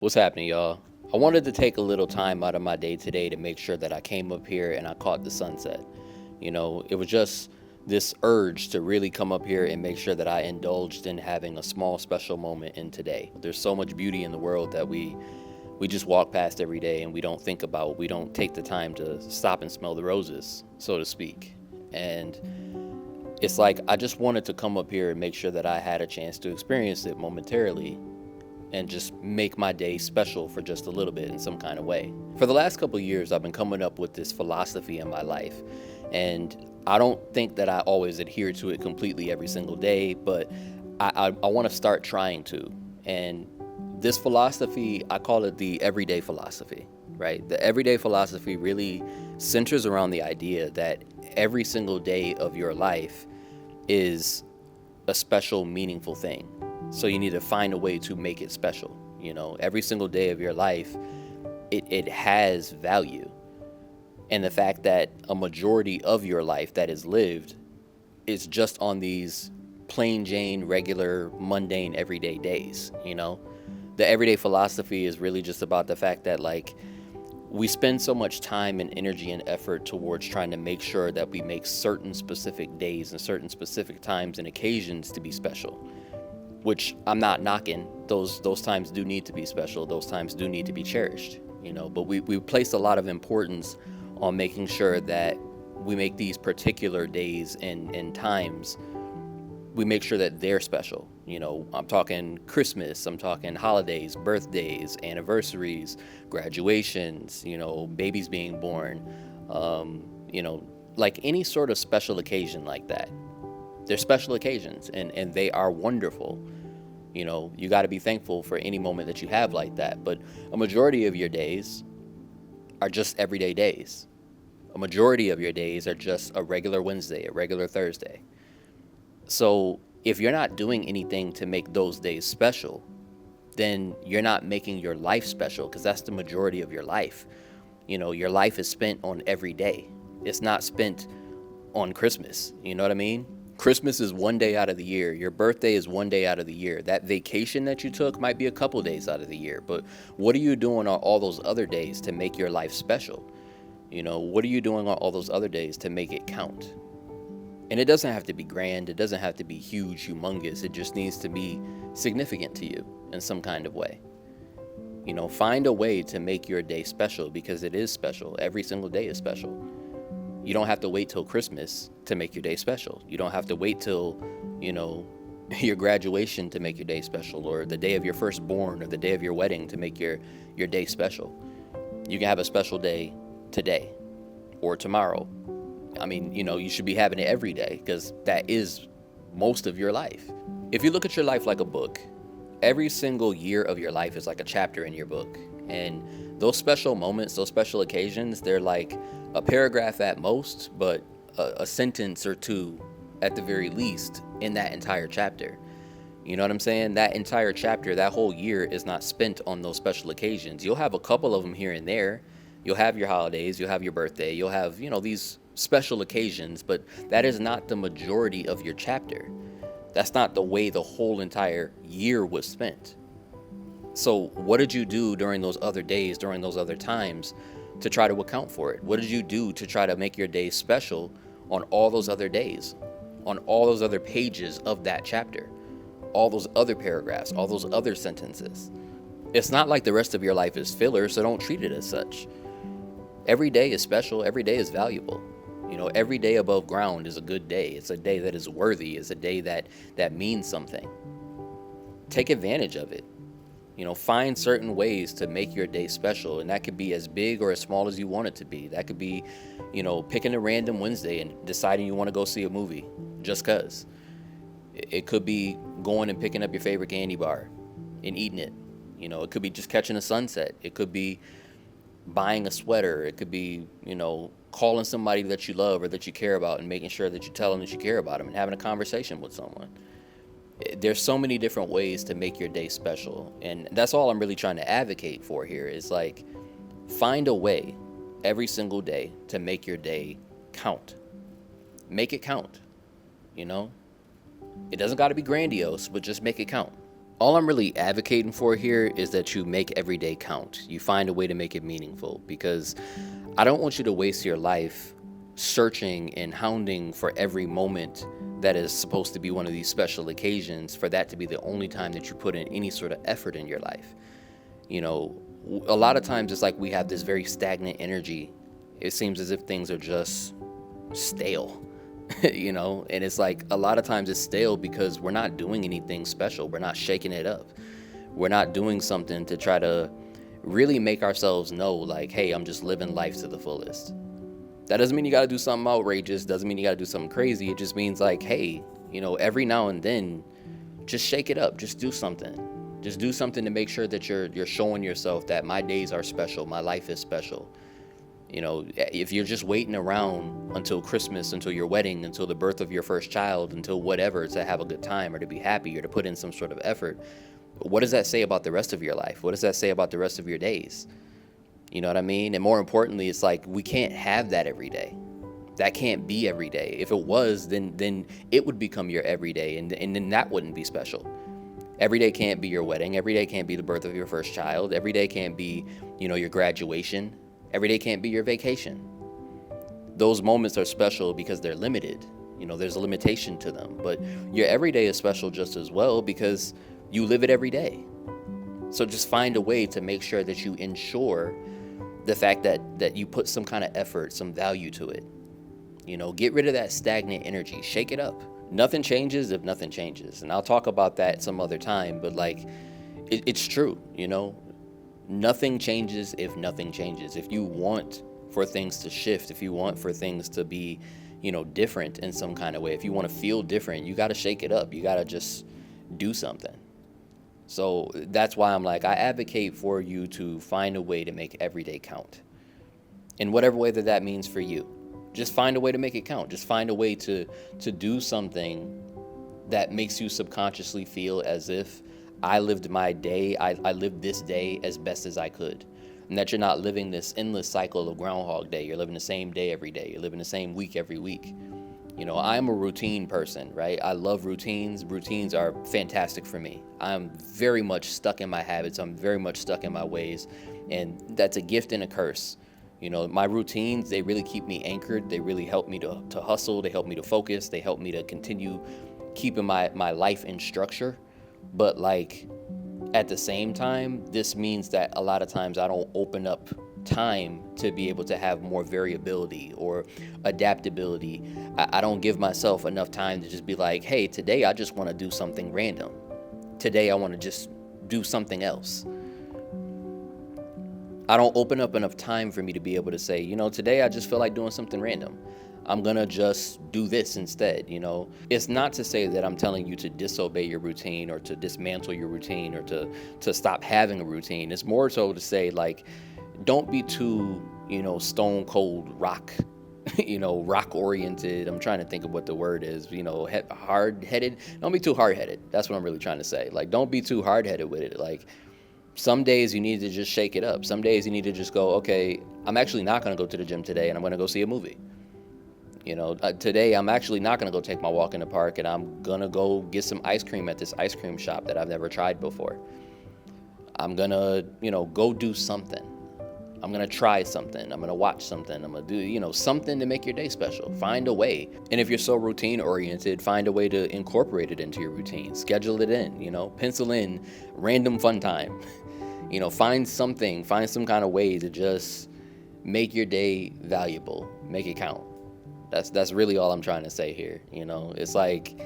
What's happening, y'all? I wanted to take a little time out of my day today to make sure that I came up here and I caught the sunset. It was just this urge to really come up here and make sure that I indulged in having a small special moment in today. There's so much beauty in the world that we just walk past every day and we don't think about. We don't take the time to stop and smell the roses, so to speak. And it's like I just wanted to come up here and make sure that I had a chance to experience it momentarily and just make my day special for just a little bit in some kind of way. For the last couple of years, I've been coming up with this philosophy in my life, and I don't think that I always adhere to it completely every single day, but I want to start trying to. And this philosophy, I call it the everyday philosophy, right? The everyday philosophy really centers around the idea that every single day of your life is a special, meaningful thing. So you need to find a way to make it special. Every single day of your life, it has value. And the fact that a majority of your life that is lived is just on these plain Jane, regular, mundane, everyday days. The everyday philosophy is really just about the fact that we spend so much time and energy and effort towards trying to make sure that we make certain specific days and certain specific times and occasions to be special, which I'm not knocking. Those times do need to be special. Those times do need to be cherished, but we place a lot of importance on making sure that we make these particular days and times, we make sure that they're special. I'm talking Christmas, I'm talking holidays, birthdays, anniversaries, graduations, babies being born, like any sort of special occasion like that. They're special occasions and they are wonderful. You got to be thankful for any moment that you have like that. But a majority of your days are just everyday days. A majority of your days are just a regular Wednesday, a regular Thursday. So if you're not doing anything to make those days special, then you're not making your life special, because that's the majority of your life. Your life is spent on every day. It's not spent on Christmas. You know what I mean? Christmas is one day out of the year. Your birthday is one day out of the year. That vacation that you took might be a couple days out of the year. But what are you doing on all those other days to make your life special? What are you doing on all those other days to make it count? And it doesn't have to be grand. It doesn't have to be huge, humongous. It just needs to be significant to you in some kind of way. Find a way to make your day special, because it is special. Every single day is special. You don't have to wait till Christmas to make your day special. You don't have to wait till, your graduation to make your day special, or the day of your firstborn, or the day of your wedding to make your day special. You can have a special day today or tomorrow. You should be having it every day, because that is most of your life. If you look at your life like a book, every single year of your life is like a chapter in your book. And those special moments, those special occasions, they're like a paragraph at most, but a sentence or two at the very least in that entire chapter. You know what I'm saying? That entire chapter, that whole year is not spent on those special occasions. You'll have a couple of them here and there. You'll have your holidays, you'll have your birthday, you'll have, these special occasions, but that is not the majority of your chapter. That's not the way the whole entire year was spent. So what did you do during those other days, during those other times, to try to account for it? What did you do to try to make your day special on all those other days, on all those other pages of that chapter, all those other paragraphs, all those other sentences? It's not like the rest of your life is filler, so don't treat it as such. Every day is special. Every day is valuable. Every day above ground is a good day. It's a day that is worthy. It's a day that means something. Take advantage of it. Find certain ways to make your day special, and that could be as big or as small as you want it to be. That could be, picking a random Wednesday and deciding you want to go see a movie just cause. It could be going and picking up your favorite candy bar and eating it. It could be just catching a sunset. It could be buying a sweater. It could be, calling somebody that you love or that you care about and making sure that you tell them that you care about them and having a conversation with someone. There's so many different ways to make your day special. And that's all I'm really trying to advocate for here is find a way every single day to make your day count. Make it count. It doesn't got to be grandiose, but just make it count. All I'm really advocating for here is that you make every day count. You find a way to make it meaningful, because I don't want you to waste your life searching and hounding for every moment that is supposed to be one of these special occasions, for that to be the only time that you put in any sort of effort in your life. You know, a lot of times it's like we have this very stagnant energy. It seems as if things are just stale. You know, and it's like a lot of times it's stale because we're not doing anything special. We're not shaking it up. We're not doing something to try to really make ourselves know, like, hey, I'm just living life to the fullest. That doesn't mean you got to do something outrageous. Doesn't mean you got to do something crazy. It just means like, hey, you know, every now and then, just shake it up. Just do something. Just do something to make sure that you're showing yourself that my days are special. My life is special. You know, if you're just waiting around until Christmas, until your wedding, until the birth of your first child, until whatever, to have a good time or to be happy or to put in some sort of effort, what does that say about the rest of your life? What does that say about the rest of your days? You know what I mean? And more importantly, it's like we can't have that every day. That can't be every day. If it was, then it would become your everyday, and then that wouldn't be special. Every day can't be your wedding. Every day can't be the birth of your first child. Every day can't be, you know, your graduation. Every day can't be your vacation. Those moments are special because they're limited. You know, there's a limitation to them. But your everyday is special just as well because you live it every day. So just find a way to make sure that you ensure the fact that you put some kind of effort, some value to it. You know, get rid of that stagnant energy. Shake it up. Nothing changes if nothing changes. And I'll talk about that some other time. But like, it's true, you know. Nothing changes if nothing changes. If you want for things to shift, if you want for things to be, you know, different in some kind of way, if you want to feel different, you got to shake it up. You got to just do something. So that's why I'm like, I advocate for you to find a way to make every day count. In whatever way that means for you. Just find a way to make it count. Just find a way to do something that makes you subconsciously feel as if I lived my day, I lived this day as best as I could. And that you're not living this endless cycle of Groundhog Day. You're living the same day every day. You're living the same week every week. You know, I'm a routine person, right? I love routines. Routines are fantastic for me. I'm very much stuck in my habits. I'm very much stuck in my ways. And that's a gift and a curse. You know, my routines, they really keep me anchored. They really help me to hustle. They help me to focus. They help me to continue keeping my life in structure. But like, at the same time, this means that a lot of times I don't open up time to be able to have more variability or adaptability. I don't give myself enough time to just be like, hey, today I just want to do something random. Today I want to just do something else. I don't open up enough time for me to be able to say, you know, today I just feel like doing something random. I'm gonna just do this instead, you know. It's not to say that I'm telling you to disobey your routine or to dismantle your routine or to stop having a routine. It's more so to say, like, don't be too, you know, stone cold rock, you know, rock oriented. I'm trying to think of what the word is, you know, hard headed. Don't be too hard headed. That's what I'm really trying to say. Like, don't be too hard headed with it. Like, some days you need to just shake it up. Some days you need to just go, okay, I'm actually not gonna go to the gym today and I'm gonna go see a movie. You know, today I'm actually not going to go take my walk in the park, and I'm going to go get some ice cream at this ice cream shop that I've never tried before. I'm going to, you know, go do something. I'm going to try something. I'm going to watch something. I'm going to do, you know, something to make your day special. Find a way. And if you're so routine oriented, find a way to incorporate it into your routine. Schedule it in, you know, pencil in random fun time. You know, find some kind of way to just make your day valuable, make it count. That's really all I'm trying to say here. You know, it's like,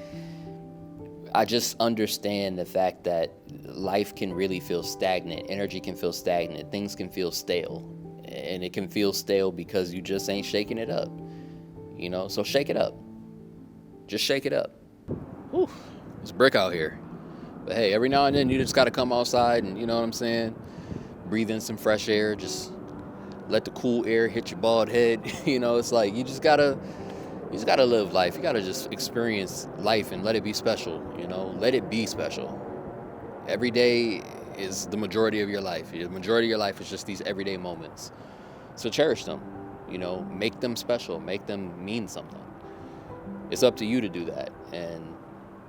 I just understand the fact that life can really feel stagnant. Energy can feel stagnant. Things can feel stale. And it can feel stale because you just ain't shaking it up. You know, so shake it up. Just shake it up. Whew, it's brick out here. But hey, every now and then you just got to come outside and, you know what I'm saying, breathe in some fresh air. Just let the cool air hit your bald head. You know, it's like you just gotta live life. You gotta just experience life and let it be special. You know, let it be special. Every day is the majority of your life. The majority of your life is just these everyday moments. So cherish them. You know, make them special. Make them mean something. It's up to you to do that. And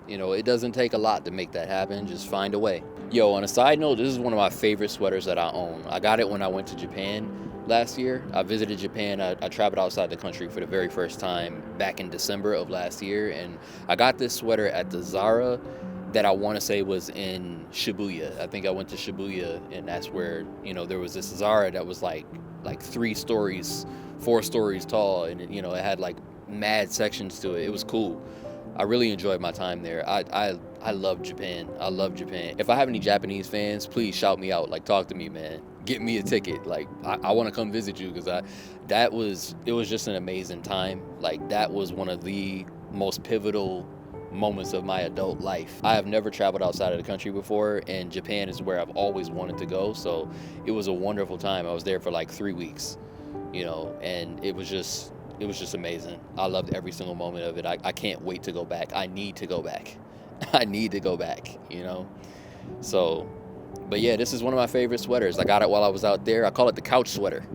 You know, it doesn't take a lot to make that happen. Just find a way. Yo, on a side note, this is one of my favorite sweaters that I own. I got it when I went to Japan last year. I visited Japan. I traveled outside the country for the very first time back in December of last year. And I got this sweater at the Zara that I want to say was in Shibuya. I think I went to Shibuya, and that's where, you know, there was this Zara that was like 3 stories, 4 stories tall, and you know, it had like mad sections to it. It was cool. I really enjoyed my time there. I love Japan. I love Japan. If I have any Japanese fans, please shout me out. Like, talk to me, man. Get me a ticket. Like, I want to come visit you, because it was just an amazing time. Like, that was one of the most pivotal moments of my adult life. I have never traveled outside of the country before, and Japan is where I've always wanted to go. So it was a wonderful time. I was there for like 3 weeks, you know, and it was just amazing. I loved every single moment of it. I can't wait to go back. I need to go back. I need to go back, you know? So, but yeah, this is one of my favorite sweaters. I got it while I was out there. I call it the couch sweater.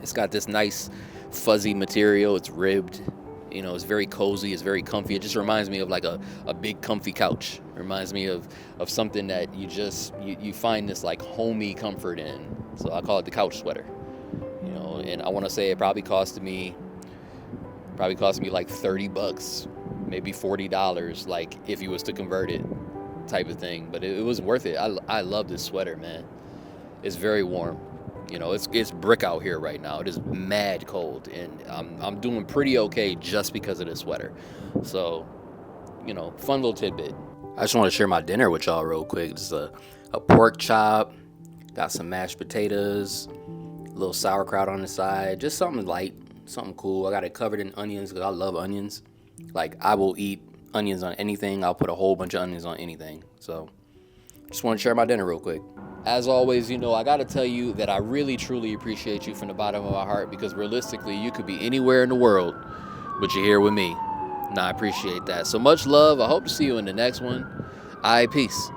It's got this nice fuzzy material. It's ribbed. You know, it's very cozy. It's very comfy. It just reminds me of like a big comfy couch. It reminds me of something that you find this like homey comfort in. So I call it the couch sweater. You know, and I want to say it probably cost me like $30, maybe $40, like if you was to convert it, type of thing. But it was worth it. I love this sweater, man. It's very warm. You know, it's brick out here right now. It is mad cold, and I'm doing pretty okay just because of this sweater. So, you know, fun little tidbit. I just want to share my dinner with y'all real quick. Just a pork chop, got some mashed potatoes, a little sauerkraut on the side, just something light, something cool. I got it covered in onions because I love onions. Like, I will eat onions on anything. I'll put a whole bunch of onions on anything. So, just want to share my dinner real quick. As always, you know, I got to tell you that I really, truly appreciate you from the bottom of my heart, because realistically, you could be anywhere in the world, but you're here with me. And I appreciate that. So much love. I hope to see you in the next one. Peace.